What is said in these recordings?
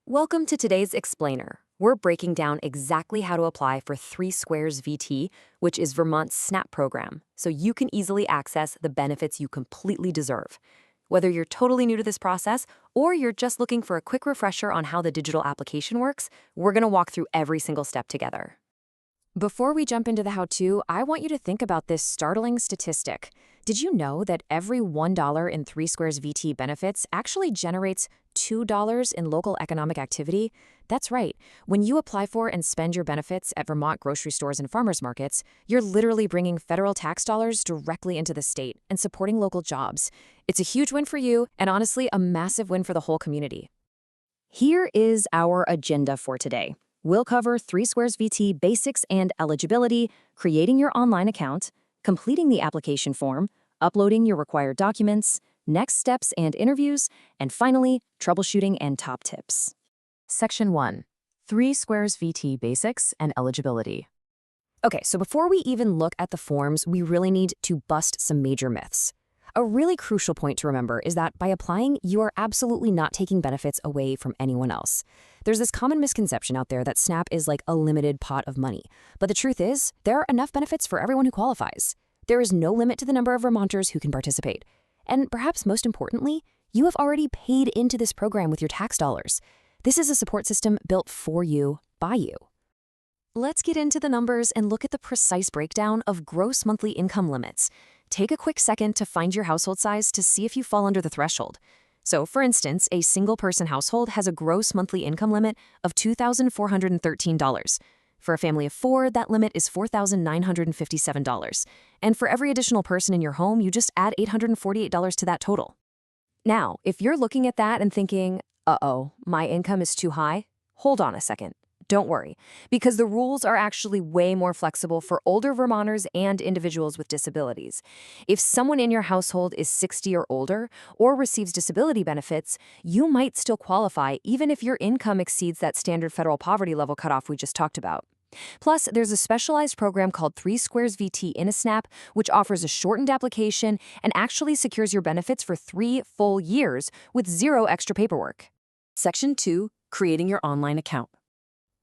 Welcome to today's Explainer. We're breaking down exactly how to apply for 3 Squares VT, which is Vermont's SNAP program, so you can easily access the benefits you completely deserve. Whether you're totally new to this process or you're just looking for a quick refresher on how the digital application works, we're going to walk through every single step together. Before we jump into the how-to, I want you to think about this startling statistic. Did you know that every $1 in 3 Squares VT benefits actually generates $2 in local economic activity? That's right. When you apply for and spend your benefits at Vermont grocery stores and farmers markets, you're literally bringing federal tax dollars directly into the state and supporting local jobs. It's a huge win for you and honestly a massive win for the whole community. Here is our agenda for today. We'll cover 3 Squares VT basics and eligibility, creating your online account, completing the application form, uploading your required documents, next steps and interviews, and finally, troubleshooting and top tips. Section 1. 3 Squares VT basics and eligibility. Okay, so before we even look at the forms, we really need to bust some major myths. A really crucial point to remember is that by applying, you are absolutely not taking benefits away from anyone else. There's this common misconception out there that SNAP is like a limited pot of money. But the truth is, there are enough benefits for everyone who qualifies. There is no limit to the number of Vermonters who can participate. And perhaps most importantly, you have already paid into this program with your tax dollars. This is a support system built for you, by you. Let's get into the numbers and look at the precise breakdown of gross monthly income limits. Take a quick second to find your household size to see if you fall under the threshold. So, for instance, a single-person household has a gross monthly income limit of $2,413. For a family of 4, that limit is $4,957. And for every additional person in your home, you just add $848 to that total. Now, if you're looking at that and thinking, uh-oh, my income is too high, hold on a second. Don't worry, because the rules are actually way more flexible for older Vermonters and individuals with disabilities. If someone in your household is 60 or older or receives disability benefits, you might still qualify even if your income exceeds that standard federal poverty level cutoff we just talked about. Plus, there's a specialized program called 3 Squares VT in a SNAP, which offers a shortened application and actually secures your benefits for 3 full years with 0 extra paperwork. Section 2, creating your online account.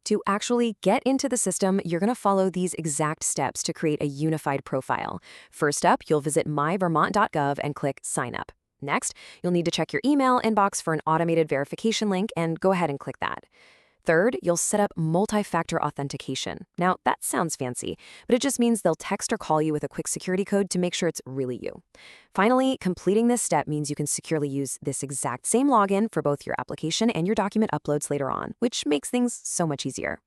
To actually get into the system, you're going to follow these exact steps to create a unified profile. First up, you'll visit myvermont.gov and click Sign Up. Next, you'll need to check your email inbox for an automated verification link and go ahead and click that. Third, you'll set up multi-factor authentication. Now, that sounds fancy, but it just means they'll text or call you with a quick security code to make sure it's really you. Finally, completing this step means you can securely use this exact same login for both your application and your document uploads later on, which makes things so much easier.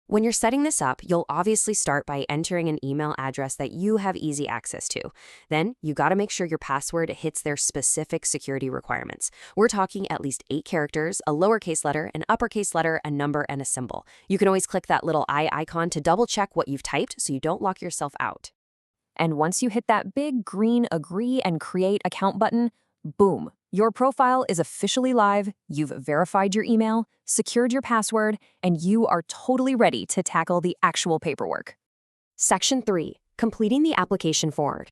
When you're setting this up, you'll obviously start by entering an email address that you have easy access to. Then, you gotta make sure your password hits their specific security requirements. We're talking at least 8 characters, a lowercase letter, an uppercase letter, a number, and a symbol. You can always click that little eye icon to double check what you've typed so you don't lock yourself out. And once you hit that big green Agree and Create Account button, boom, your profile is officially live, you've verified your email, secured your password, and you are totally ready to tackle the actual paperwork. Section 3. Completing the application form.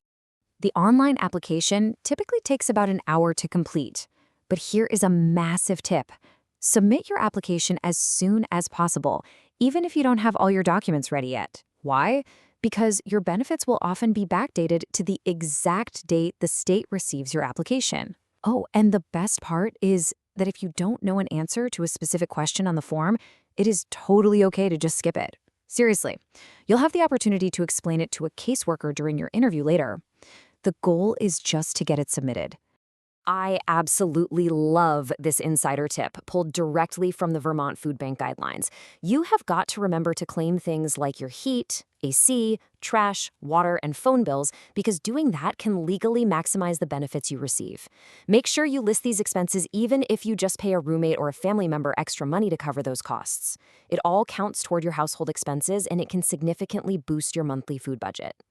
The online application typically takes about an hour to complete, but here is a massive tip. Submit your application as soon as possible, even if you don't have all your documents ready yet. Why? Because your benefits will often be backdated to the exact date the state receives your application. Oh, and the best part is that if you don't know an answer to a specific question on the form, it is totally okay to just skip it. Seriously, you'll have the opportunity to explain it to a caseworker during your interview later. The goal is just to get it submitted. I absolutely love this insider tip pulled directly from the Vermont Food Bank guidelines. You have got to remember to claim things like your heat, AC, trash, water, and phone bills because doing that can legally maximize the benefits you receive. Make sure you list these expenses even if you just pay a roommate or a family member extra money to cover those costs. It all counts toward your household expenses and it can significantly boost your monthly food budget.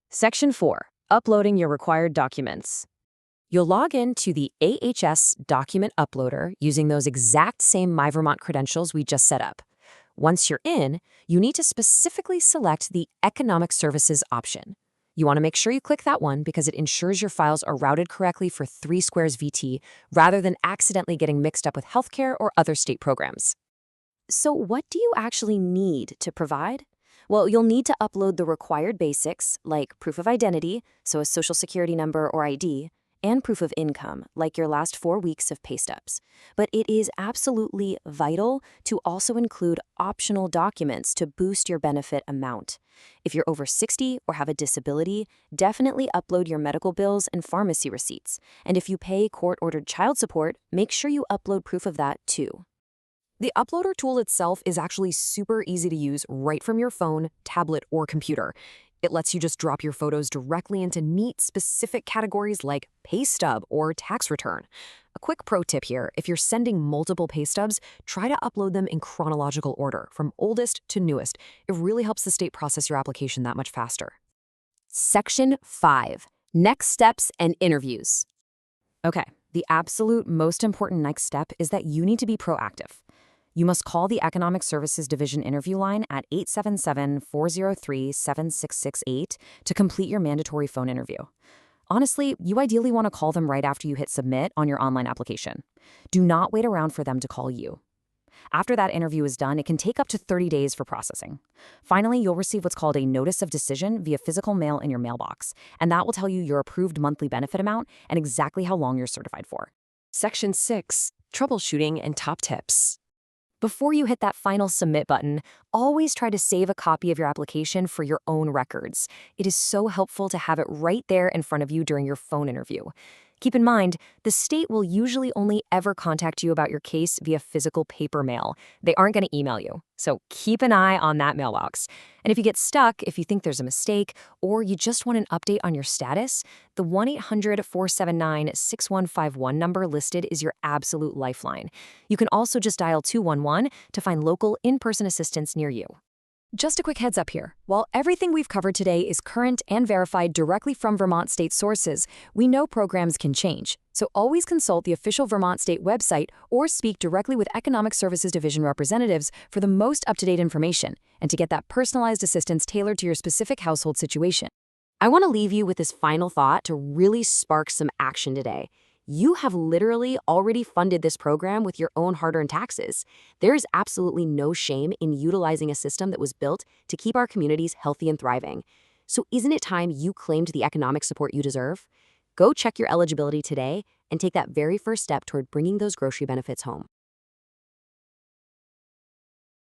Section 4. Uploading your required documents. You'll log in to the AHS document uploader using those exact same MyVermont credentials we just set up. Once you're in, you need to specifically select the Economic Services option. You want to make sure you click that one because it ensures your files are routed correctly for 3 Squares VT rather than accidentally getting mixed up with healthcare or other state programs. So what do you actually need to provide? Well, you'll need to upload the required basics like proof of identity, so a social security number or ID, and proof of income, like your last 4 weeks of pay stubs. But it is absolutely vital to also include optional documents to boost your benefit amount. If you're over 60 or have a disability, definitely upload your medical bills and pharmacy receipts. And if you pay court-ordered child support, make sure you upload proof of that too. The uploader tool itself is actually super easy to use right from your phone, tablet, or computer. It lets you just drop your photos directly into neat, specific categories like pay stub or tax return. A quick pro tip here, if you're sending multiple pay stubs, try to upload them in chronological order, from oldest to newest. It really helps the state process your application that much faster. Section 5. Next steps and interviews. Okay, the absolute most important next step is that you need to be proactive. You must call the Economic Services Division interview line at 877-403-7668 to complete your mandatory phone interview. Honestly, you ideally want to call them right after you hit submit on your online application. Do not wait around for them to call you. After that interview is done, it can take up to 30 days for processing. Finally, you'll receive what's called a notice of decision via physical mail in your mailbox, and that will tell you your approved monthly benefit amount and exactly how long you're certified for. Section 6. Troubleshooting and top tips. Before you hit that final submit button, always try to save a copy of your application for your own records. It is so helpful to have it right there in front of you during your phone interview. Keep in mind, the state will usually only ever contact you about your case via physical paper mail. They aren't going to email you, so keep an eye on that mailbox. And if you get stuck, if you think there's a mistake, or you just want an update on your status, the 1-800-479-6151 number listed is your absolute lifeline. You can also just dial 211 to find local in-person assistance near you. Just a quick heads up here. While everything we've covered today is current and verified directly from Vermont state sources, we know programs can change. So always consult the official Vermont state website or speak directly with Economic Services Division representatives for the most up-to-date information and to get that personalized assistance tailored to your specific household situation. I want to leave you with this final thought to really spark some action today. You have literally already funded this program with your own hard-earned taxes. There is absolutely no shame in utilizing a system that was built to keep our communities healthy and thriving. So isn't it time you claimed the economic support you deserve? Go check your eligibility today and take that very first step toward bringing those grocery benefits home.